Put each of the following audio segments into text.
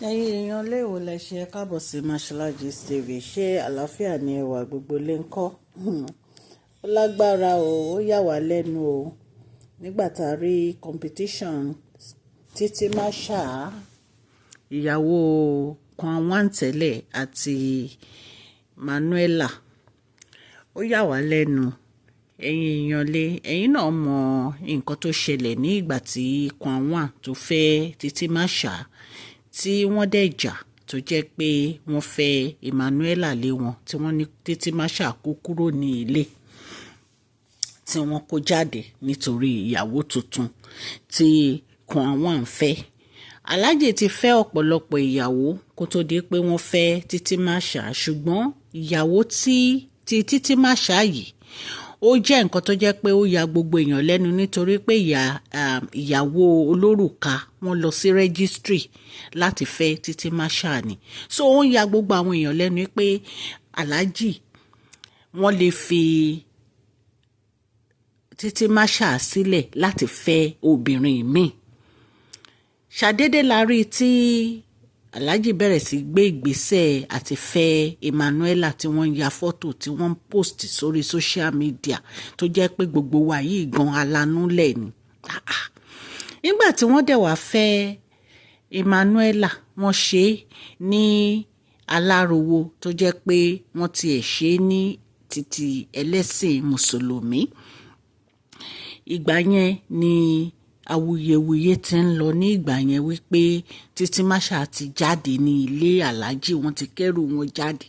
Ẹ̀yin èèyàn léèwọ̀ lẹ ṣe káàbọ̀ sí Mashola Gist TV. Ṣé àlàáfíà ni ẹwà gbogbo lè ń kọ́? Ó lágbára o, ó yà wá lẹ́nu o. Nígbà tá a rí competition Títí Máṣà, ìyàwó Kwan tẹ́lẹ̀ àti Manuela, ó yà wá lẹ́nu. Ẹ̀yin èèyàn lé, ẹ̀yin náà mọ nǹkan tó ṣẹlẹ̀ ní ìgbà tí Kwan tó fẹ́ Títí Máṣà tí wọ́n dẹ̀ jà tó jẹ́ pé wọ́n fẹ́ Emmanuela lé wọn tí wọ́n ní Títí Máṣà kó kúrò ní ilé tí wọ́n kó jáde nítorí ìyàwó tuntun tí Kwan fẹ́. Alhaji ti fẹ́ ọ̀pọ̀lọpọ̀ ìyàwó kó tó di pé wọ́n fẹ́ Títí Máṣà, ṣùgbọ́n ìyàwó tí Títí Máṣà yìí ó jẹ́ nǹkan tó jẹ́ pé ó ya gbogbo èèyàn lẹ́nu nítorí pé ìyàwó olórùka wọ́n lọ sí rẹ́gísítírì láti fẹ́ Títí Máṣà ni. So ó ń ya gbogbo àwọn èèyàn lẹ́nu pé Alhaji wọ́n lè fi Títí Máṣà sílẹ̀ láti fẹ́ obìnrin míì. Ṣàdédé la rí tí Alhaji bẹ̀rẹ̀ sí gbé ìgbésẹ̀ àti fẹ́ Emmanuela tí wọ́n ń ya fọ́tò tí wọ́n ń post sórí social media tó jẹ́ pé gbogbo wa yìí gan alanúlẹ̀ ni. Nígbà tí wọ́n dẹ̀ wá fẹ́ Emmanuela, wọ́n ṣe é ní alárowo tó jẹ́ pé wọ́n tiẹ̀ ṣe é ní títí ẹlẹ́sìn mùsùlùmí. Ìgbà yẹn ni awuyewuye ti ń lọ ní ìgbà yẹn wípé Títí Máṣà ti jáde ní ilé Alhaji, wọ́n ti kẹ́rù wọn jáde.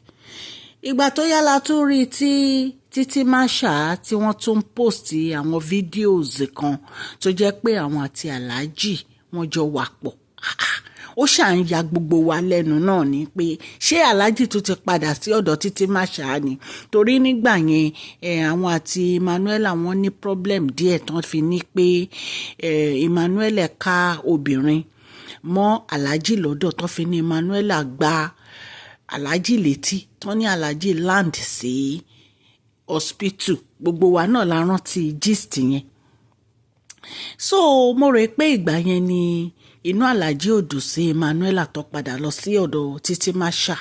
Ìgbà tó yá la tún rí tí Títí Máṣà tí wọ́n tún post àwọn videos kan tó jẹ́ pé àwọn àti Alhaji wọ́n jọ wà pọ̀. Ó ṣà ń ya gbogbo wa lẹ́nu náà ni pé ṣé Alhaji tún ti padà sí ọ̀dọ̀ Títí Máṣà ni, torí nígbà yẹn àwọn àti Emmanuela wọ́n ní problem díẹ̀ tán fi ní pé Emmanuela ká obìnrin mọ́ Alhaji lọ́dọ̀ tán fi ní Emmanuela gba Alhaji létí tán ní Alhaji land sí hospital. Gbogbo wa náà la rántí gist yẹn. So mo rò pé ìgbà yẹn ni inú Alhaji ò dùn sí Emmanuela tó padà lọ sí ọ̀dọ̀ Títí Máṣà.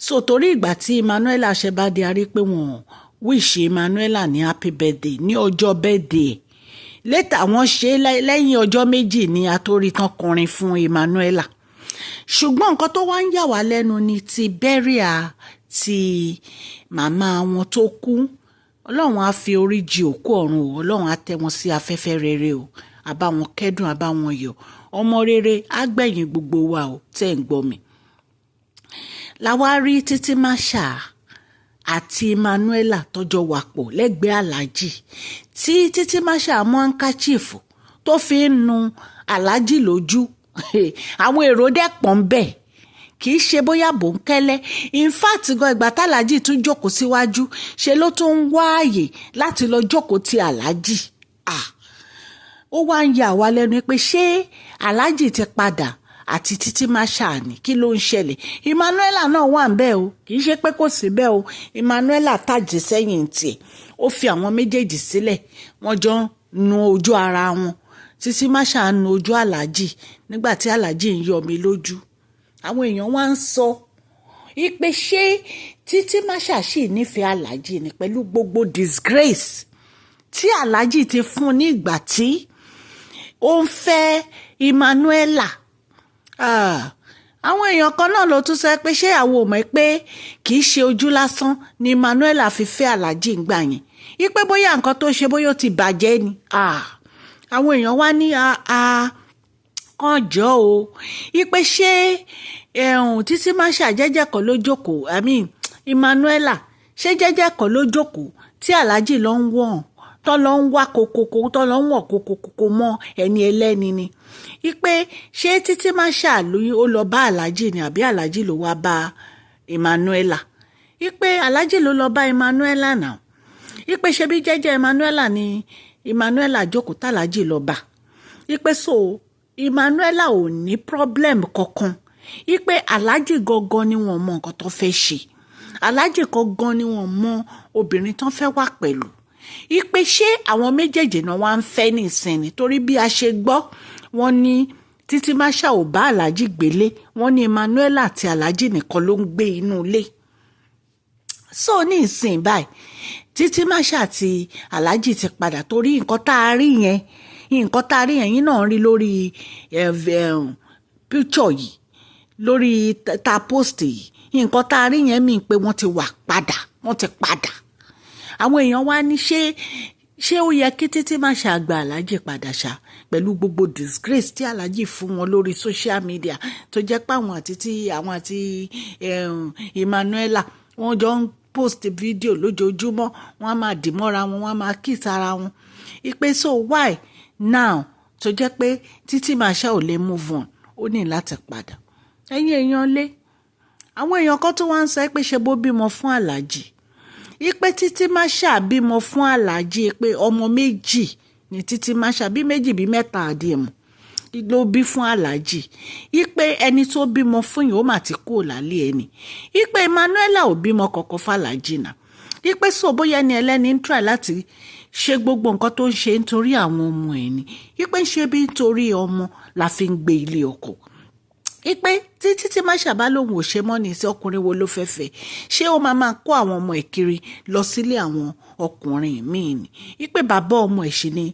So torí ìgbà tí Emmanuela ṣe bá di arí pé wọ́n wish Emmanuela ní happy birthday ní ọjọ́ birthday. Later wọ́n ṣe lẹ́yìn ọjọ́ méjì ní atórí tán kọrin fún Emmanuela. Ṣùgbọ́n nǹkan tó wá ń yà wá lẹ́nu ni ti burial ti màmá wọn tó kú. Ọlọ́run á fi orí jì òkú ọ̀run o, Ọlọ́run á tẹ́ wọn sí afẹ́fẹ́ rere o, á bá wọn kẹ́dùn, á bá wọn yọ̀. Ọmọ rere á gbẹ̀yìn gbogbo wa o, tẹ́ ń gbọ́ mi. La wá rí Títí Máṣà àti Emmanuela tọ́jọ́ wà pọ̀ lẹ́gbẹ̀ẹ́ Alhaji tí Títí Máṣà mú handkerchief tó fi ń nu Alhaji lójú. Àwọn èrò dẹ̀ pọ̀ ń bẹ̀, kì í ṣe bóyá bòńkẹ́lẹ́. In fact gan ìgbà tí Alhaji tún jókòó síwájú ṣe ló tún ń wá àyè láti lọ jókòó ti Alhaji. Ó wá ń yà wá lẹ́nu pé ṣé Alhaji ti padà àti Títí Máṣà ni, kí ló ń ṣẹlẹ̀? Emmanuela náà wà ń bẹ̀ o, kì í ṣe pé kò sí bẹ́ẹ̀ o. Emmanuela tàjẹ́ sẹ́yìn tiẹ̀, ó fi àwọn méjèèjì sílẹ̀, wọ́n jọ ń nu ojú ara wọn. Títí Máṣà ń nu ojú Alhaji nígbà tí Alhaji ń yọ mi lójú. Àwọn èèyàn wá ń sọ ipe ṣé Títí Máṣà sì nífẹ̀ẹ́ Alhaji ni pẹ̀lú gbogbo disgrace tí Alhaji ti fún ní ìgbà tí ó ń fẹ́ Emmanuela. Àwọn èèyàn kan náà ló tún sọ pé ṣé àwọn ò mọ̀ pé kì í ṣe ojú lásán ni Emmanuela fi fẹ́ Alhaji ńgbà yẹn, ipe bóyá nǹkan tó ṣe bóyá ó ti bàjẹ́ ni. Àwọn èèyàn wá ní ọjọ́ o, ipe ṣé Títí Máṣà jẹ́jẹ́ kan ló jókòó, Emmanuela ṣé jẹ́jẹ́ kan ló jókòó tí Alhaji lọ ń wọ̀n tó lọ ń wá kokoko tó lọ ń wọ̀n kokoko mọ́ ẹni ẹlẹ́ni ni. Ipe ṣé Títí Máṣà ó lọ bá Alhaji ni àbí Alhaji ló wá bá Emmanuela? Ipe Alhaji ló lọ bá Emmanuela náà. Ipe ṣe bí jẹ́jẹ́ Emmanuela ni Emmanuela jókòó tí Alhaji lọ bá. Ipe so Emmanuela ò ní problem kankan. Ipe Alhaji gangan ni wọ́n mọ nǹkan tó fẹ́ ṣe. Alhaji gangan ni wọ́n mọ obìnrin tó fẹ́ wà pẹ̀lú. Ipe ṣé àwọn méjèèjì náà wá ń fẹ́ nísìnyí torí bí a ṣe gbọ́ wọ́n ní Títí Máṣà ò bá aláàjì gbélé, wọ́n ní Emmanuel àti aláàjì nìkan ló ń gbé inú ilé. So ní ìsìn báyìí Títí Máṣà àti aláàjì ti padà, torí nǹkan tá a rí yẹn yín náà rí lórí picture yìí, lórí ta post yìí, nǹkan tá a rí yẹn mí pé wọ́n ti padà. Àwọn èèyàn wá ní ṣé ó yẹ kí Títí Máṣà gba aláàjì padà ṣá, pẹ̀lú gbogbo disgrace tí aláàjì fún wọn lórí social media, tó jẹ́ pé àwọn àti Emmanuela wọ́n jọ ń post video lójoojúmọ́, wọ́n á máa dì mọ́ra wọn, wọ́n á máa kiss ara wọn. Ìpè so why now tó jẹ́ pé Títí Máṣà ò lè move on, ó ní láti padà. Ẹ̀yin èèyàn lé, àwọn èèyàn kan tó wá ń sọ pé ṣe bó bímọ fún aláàjì, ìpè Títí Máṣà bímọ fún aláàjì, pé ọmọ méjì ní Títí Máṣà, bí méjì bí mẹ́ta àdìmú ló bí fún aláàjì. Ìpè ẹni tó bímọ fún yìí ó mà ti kú lálé ẹni. Ìpè Emmanuela ò bímọ kankan fàlájì náà. Ìpè so bóyá ẹni ẹlẹ́ni ń try láti ṣe gbogbo nǹkan tó ń ṣe nítorí àwọn ọmọ ẹ̀ ni. Ìpè ṣe bí nítorí ọmọ la fi ń gbé ilé ọkọ. Ìpè tí Títí Máṣà bá lóun ò ṣe mọ́ ní sí ọkùnrin wo ló fẹ́ fẹ́, ṣé ó máa kó àwọn ọmọ ẹ̀ kiri lọ sílé àwọn ọkùnrin míì ni. Ìpè bàbá ọmọ ẹ̀ ṣì ni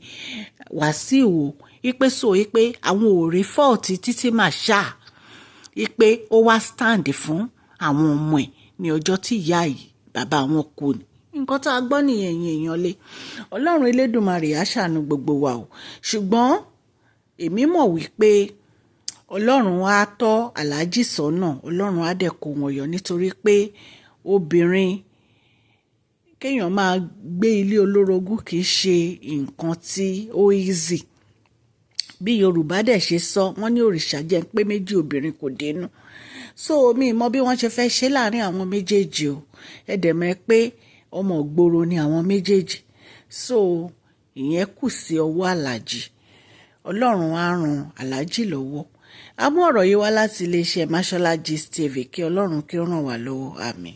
Wàsíù. Ìpè so ìpè àwọn ò rí fọ́ọ̀tì Títí Máṣà. Ìpè ó wá stand fún àwọn ọmọ ẹ̀ ní ọjọ́ tí ìyá yìí bàbá wọn kú ni. Nǹkan tá a gbọ́ nìyẹn èèyàn lé. Ọlọ́run Elédùmarè á ṣàánú gbogbo wa o. Ṣùgbọ́n èmi mọ̀ wípé Ọlọ́run á tọ́ aláàjì sọ́nà, Ọlọ́run á dẹ̀ kó wọn yọ, nítorí pé obìnrin kéèyàn máa gbé ilé olórogún kì í ṣe nǹkan tí ó easy. Bí Yorùbá dẹ̀ ṣe sọ, wọ́n ní òrìṣà jẹ́ pé méjì obìnrin kò dénú. So mi mọ bí wọ́n ṣe fẹ́ ṣe láàrin àwọn méjèèjì o. Ẹ dẹ̀ mọ̀ pé ọmọ ìgboro ni àwọn méjèèjì. So ìyẹn kù sí ọwọ́ aláàjì. Ọlọ́run á ran aláàjì lọ́wọ́. A mú ọ̀rọ̀ yìí wá láti iléeṣẹ́ Mashola Gist TV, kí Ọlọ́run kí ó ràn wá lọ́wọ́. Àmín.